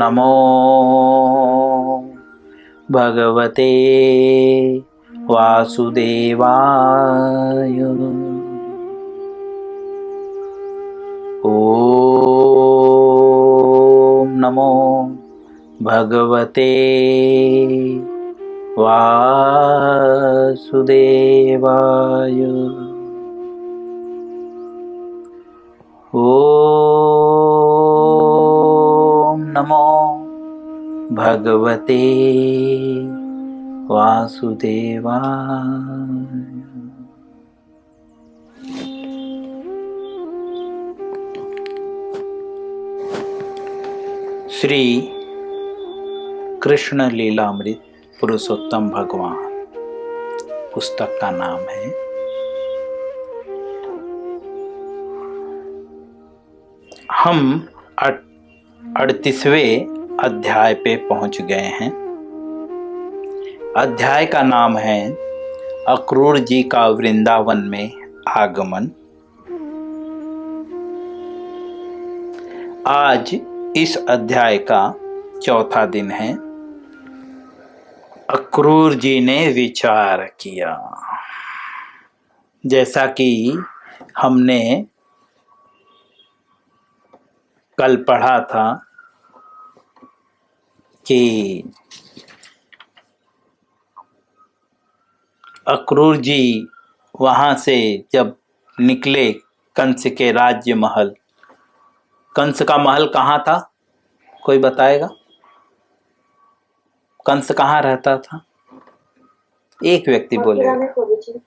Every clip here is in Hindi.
नमो भगवते वासुदेवाय। ओम नमो भगवते वासुदेवाय। ओम नमो भगवते वासुदेवाय। श्री कृष्ण लीलामृत पुरुषोत्तम भगवान पुस्तक का नाम है। हम 38वें अध्याय पे पहुंच गए हैं। अध्याय का नाम है अक्रूर जी का वृंदावन में आगमन। आज इस अध्याय का चौथा दिन है। अक्रूर जी ने विचार किया, जैसा कि हमने कल पढ़ा था कि अक्रूर जी वहां से जब निकले कंस के राज्य महल। कंस का महल कहाँ था, कोई बताएगा? कंस कहाँ रहता था? एक व्यक्ति बोलेगा।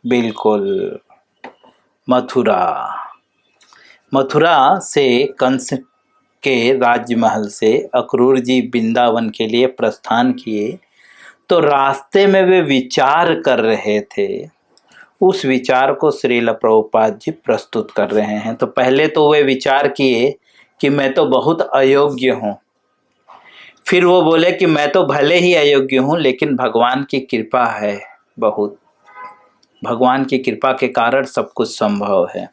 बिल्कुल, मथुरा। मथुरा से कंस के राजमहल से अक्रूर जी वृंदावन के लिए प्रस्थान किए। तो रास्ते में वे विचार कर रहे थे। उस विचार को श्रील प्रभुपाद जी प्रस्तुत कर रहे हैं। तो पहले तो वे विचार किए कि मैं तो बहुत अयोग्य हूँ। फिर वो बोले कि मैं तो भले ही अयोग्य हूँ, लेकिन भगवान की कृपा है बहुत। भगवान की कृपा के कारण सब कुछ संभव है।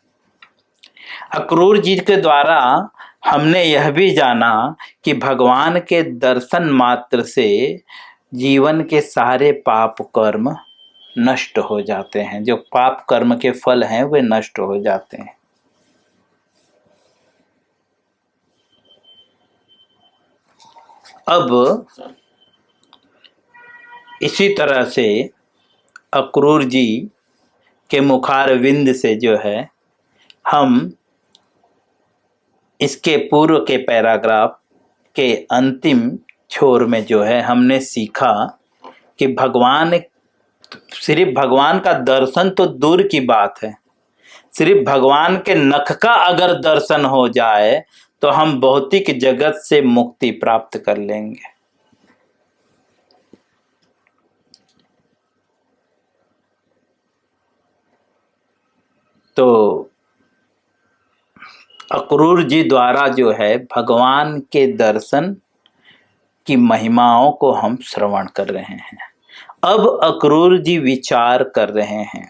अक्रूर जी के द्वारा हमने यह भी जाना कि भगवान के दर्शन मात्र से जीवन के सारे पाप कर्म नष्ट हो जाते हैं। जो पाप कर्म के फल हैं वे नष्ट हो जाते हैं। अब इसी तरह से अक्रूर जी के मुखारविंद से जो है, हम इसके पूर्व के पैराग्राफ के अंतिम छोर में जो है हमने सीखा कि सिर्फ भगवान का दर्शन तो दूर की बात है, सिर्फ भगवान के नख का अगर दर्शन हो जाए तो हम भौतिक जगत से मुक्ति प्राप्त कर लेंगे। तो अक्रूर जी द्वारा जो है भगवान के दर्शन की महिमाओं को हम श्रवण कर रहे हैं। अब अक्रूर जी विचार कर रहे हैं।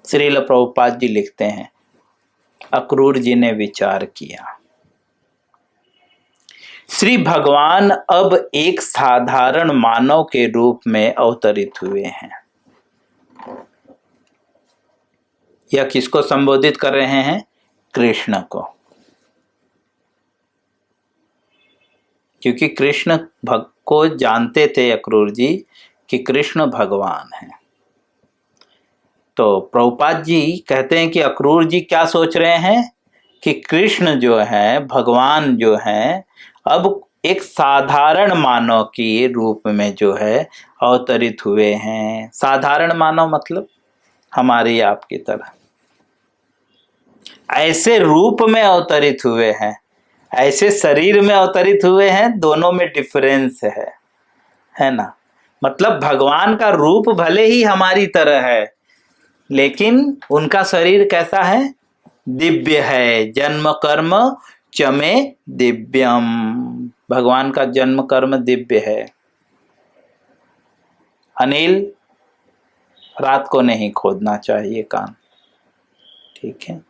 श्रील प्रभुपाद जी लिखते हैं, अक्रूर जी ने विचार किया। श्री भगवान अब एक साधारण मानव के रूप में अवतरित हुए हैं। यह किसको संबोधित कर रहे हैं? कृष्ण को। क्योंकि कृष्ण भक्त को जानते थे अक्रूर जी कि कृष्ण भगवान है। तो प्रभुपाद जी कहते हैं कि अक्रूर जी क्या सोच रहे हैं कि कृष्ण जो है, भगवान जो है, अब एक साधारण मानव के रूप में जो है अवतरित हुए हैं। साधारण मानव मतलब हमारी आपकी तरह ऐसे रूप में अवतरित हुए हैं, ऐसे शरीर में अवतरित हुए हैं। दोनों में डिफरेंस है ना? मतलब भगवान का रूप भले ही हमारी तरह है, लेकिन उनका शरीर कैसा है? दिव्य है। जन्म कर्म चमे दिव्यम। भगवान का जन्म कर्म दिव्य है। अनिल, रात को नहीं खोदना चाहिए कान, ठीक है?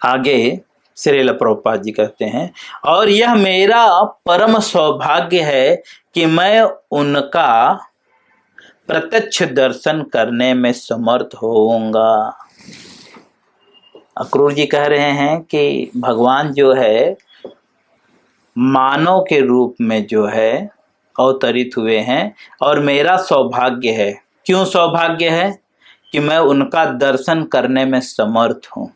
आगे श्रील प्रभुपाद जी कहते हैं, और यह मेरा परम सौभाग्य है कि मैं उनका प्रत्यक्ष दर्शन करने में समर्थ होऊंगा। अक्रूर जी कह रहे हैं कि भगवान जो है मानव के रूप में जो है अवतरित हुए हैं और मेरा सौभाग्य है। क्यों सौभाग्य है? कि मैं उनका दर्शन करने में समर्थ हूँ।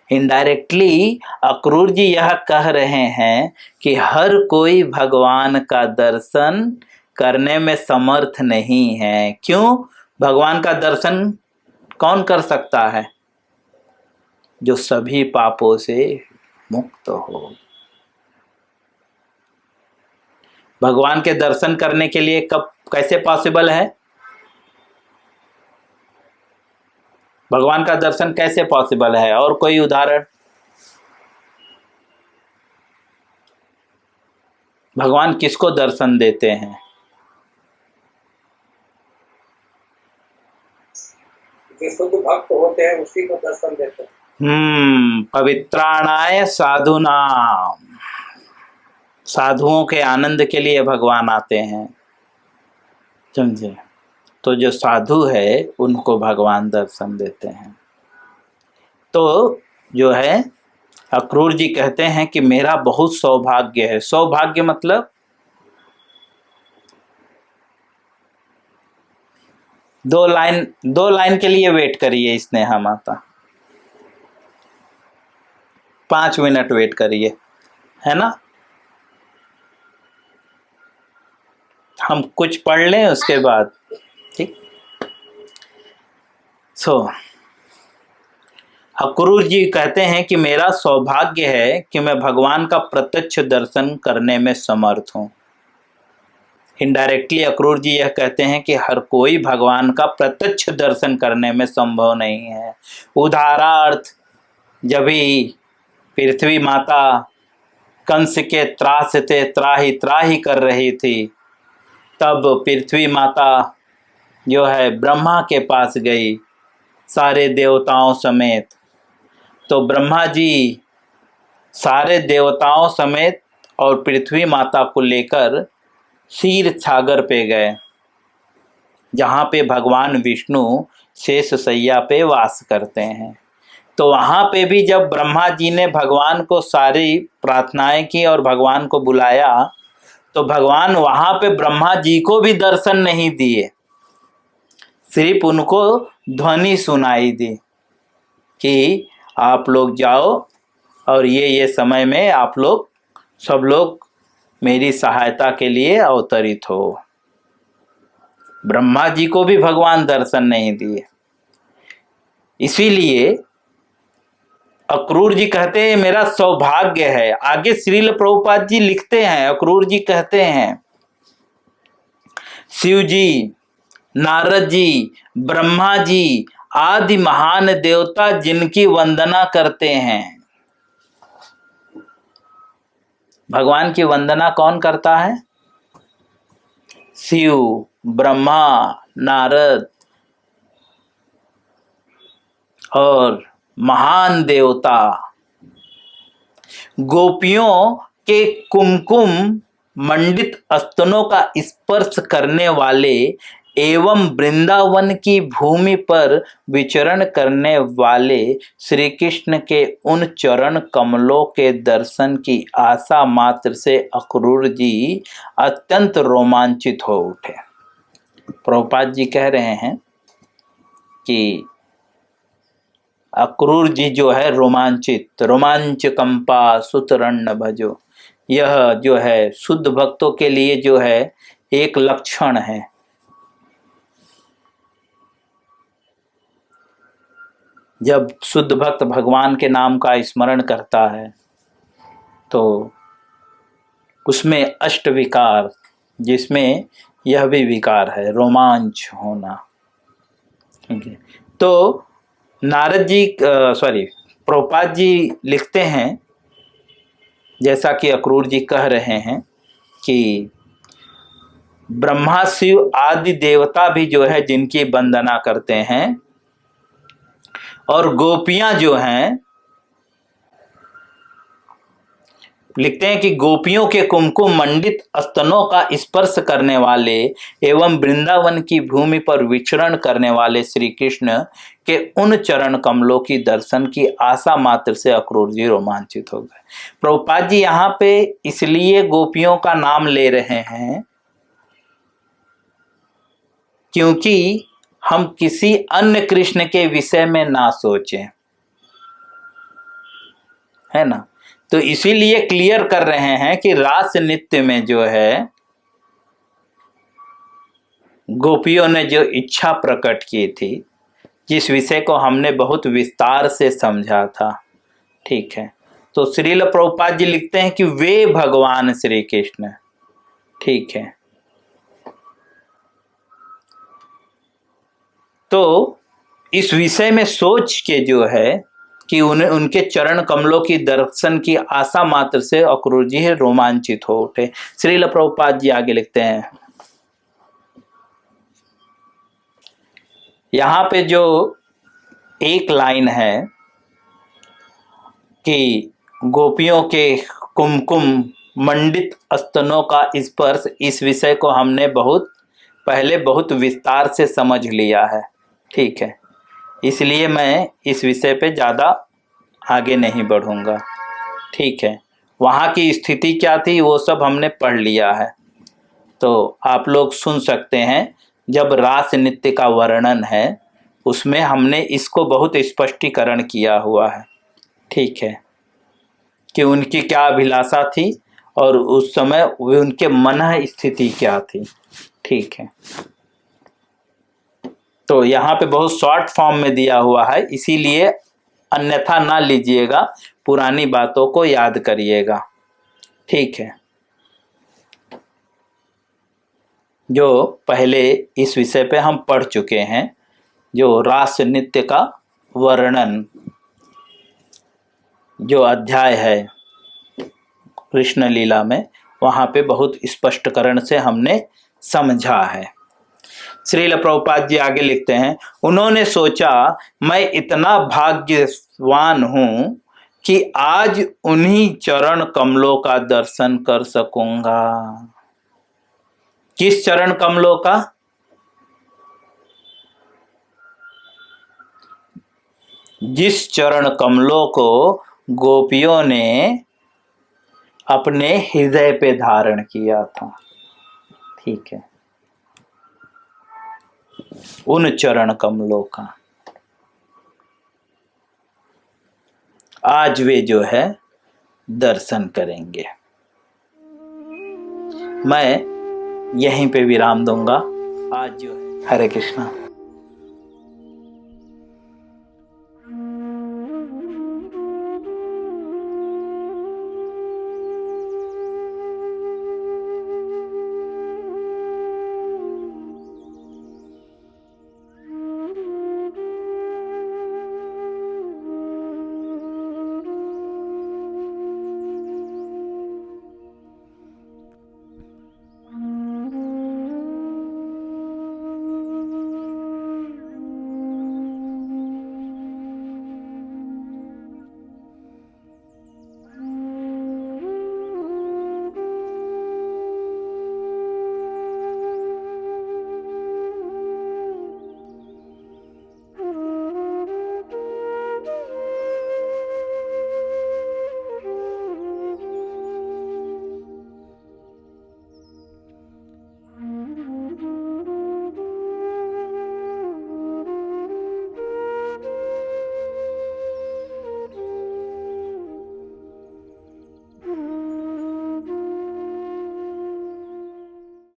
इनडायरेक्टली अक्रूर जी यह कह रहे हैं कि हर कोई भगवान का दर्शन करने में समर्थ नहीं है। क्यों? भगवान का दर्शन कौन कर सकता है? जो सभी पापों से मुक्त हो। भगवान के दर्शन करने के लिए कब कैसे पॉसिबल है? भगवान का दर्शन कैसे पॉसिबल है? और कोई उदाहरण? भगवान किसको दर्शन देते हैं? जो शुद्ध भक्त होते हैं उसी को दर्शन देते हैं। पवित्राणाय साधुनाम, साधुओं के आनंद के लिए भगवान आते हैं, समझे? तो जो साधु है उनको भगवान दर्शन देते हैं। तो जो है अक्रूर जी कहते हैं कि मेरा बहुत सौभाग्य है। सौभाग्य मतलब दो लाइन के लिए वेट करिए स्नेहा माता, 5 मिनट वेट करिए, है ना? हम कुछ पढ़ लें उसके बाद, ठीक? अक्रूर जी कहते हैं कि मेरा सौभाग्य है कि मैं भगवान का प्रत्यक्ष दर्शन करने में समर्थ हूँ। इनडायरेक्टली अक्रूर जी यह कहते हैं कि हर कोई भगवान का प्रत्यक्ष दर्शन करने में संभव नहीं है। उदाहरणार्थ, जब भी पृथ्वी माता कंस के त्रास से त्राही त्राही कर रही थी, तब पृथ्वी माता जो है ब्रह्मा के पास गई सारे देवताओं समेत। तो ब्रह्मा जी सारे देवताओं समेत और पृथ्वी माता को लेकर क्षीर सागर पे गए, जहाँ पे भगवान विष्णु शेष शैया पे वास करते हैं। तो वहाँ पे भी जब ब्रह्मा जी ने भगवान को सारी प्रार्थनाएं की और भगवान को बुलाया, तो भगवान वहाँ पे ब्रह्मा जी को भी दर्शन नहीं दिए, सिर्फ उनको ध्वनि सुनाई दी कि आप लोग जाओ और ये समय में आप लोग सब लोग मेरी सहायता के लिए अवतरित हो। ब्रह्मा जी को भी भगवान दर्शन नहीं दिए। इसीलिए अक्रूर जी कहते हैं मेरा सौभाग्य है। आगे श्रील प्रभुपाद जी लिखते हैं, अक्रूर जी कहते हैं शिव जी, नारद जी, ब्रह्मा जी आदि महान देवता जिनकी वंदना करते हैं। भगवान की वंदना कौन करता है? शिव, ब्रह्मा, नारद और महान देवता। गोपियों के कुमकुम मंडित स्तनों का स्पर्श करने वाले एवं वृंदावन की भूमि पर विचरण करने वाले श्री कृष्ण के उन चरण कमलों के दर्शन की आशा मात्र से अक्रूर जी अत्यंत रोमांचित हो उठे। प्रभुपाद जी कह रहे हैं कि अक्रूर जी जो है रोमांचित, रोमांच कंपा सुतरन्न भजो, यह जो है शुद्ध भक्तों के लिए जो है एक लक्षण है। जब शुद्ध भक्त भगवान के नाम का स्मरण करता है तो उसमें अष्ट विकार, जिसमें यह भी विकार है, रोमांच होना। तो नारद जी प्रभुपाद जी लिखते हैं, जैसा कि अक्रूर जी कह रहे हैं कि ब्रह्मा शिव आदि देवता भी जो है जिनकी वंदना करते हैं, और गोपियां जो हैं लिखते हैं कि गोपियों के कुमकुम मंडित स्तनों का स्पर्श करने वाले एवं वृंदावन की भूमि पर विचरण करने वाले श्री कृष्ण के उन चरण कमलों की दर्शन की आशा मात्र से अक्रूर जी रोमांचित हो गए। प्रभुपाद जी यहाँ पे इसलिए गोपियों का नाम ले रहे हैं क्योंकि हम किसी अन्य कृष्ण के विषय में ना सोचें, है ना। तो इसीलिए क्लियर कर रहे हैं कि रास नृत्य में जो है गोपियों ने जो इच्छा प्रकट की थी, जिस विषय को हमने बहुत विस्तार से समझा था, ठीक है। तो श्रील प्रभुपाद जी लिखते हैं कि वे भगवान श्री कृष्ण, ठीक है। तो इस विषय में सोच के जो है कि उन्हें उनके चरण कमलों की दर्शन की आशा मात्र से अक्रूर जी रोमांचित हो उठे। श्रील प्रभुपाद जी आगे लिखते हैं, यहाँ पे जो एक लाइन है कि गोपियों के कुमकुम मंडित स्तनों का स्पर्श, इस विषय को हमने बहुत पहले बहुत विस्तार से समझ लिया है, ठीक है। इसलिए मैं इस विषय पे ज़्यादा आगे नहीं बढ़ूंगा, ठीक है। वहाँ की स्थिति क्या थी वो सब हमने पढ़ लिया है, तो आप लोग सुन सकते हैं। जब रास नृत्य का वर्णन है उसमें हमने इसको बहुत स्पष्टीकरण किया हुआ है, ठीक है, कि उनकी क्या अभिलाषा थी और उस समय वे उनके मन स्थिति क्या थी, ठीक है। तो यहाँ पे बहुत शॉर्ट फॉर्म में दिया हुआ है, इसीलिए अन्यथा ना लीजिएगा, पुरानी बातों को याद करिएगा, ठीक है। जो पहले इस विषय पे हम पढ़ चुके हैं, जो रास नृत्य का वर्णन जो अध्याय है कृष्ण लीला में, वहाँ पे बहुत स्पष्टीकरण से हमने समझा है। श्रील प्रभुपाद जी आगे लिखते हैं, उन्होंने सोचा मैं इतना भाग्यवान हूं कि आज उन्हीं चरण कमलों का दर्शन कर सकूंगा। किस चरण कमलों का? जिस चरण कमलों को गोपियों ने अपने हृदय पे धारण किया था, ठीक है, उन चरण कमलों का आज वे जो है दर्शन करेंगे। मैं यहीं पे विराम दूंगा आज जो है। हरे कृष्णा।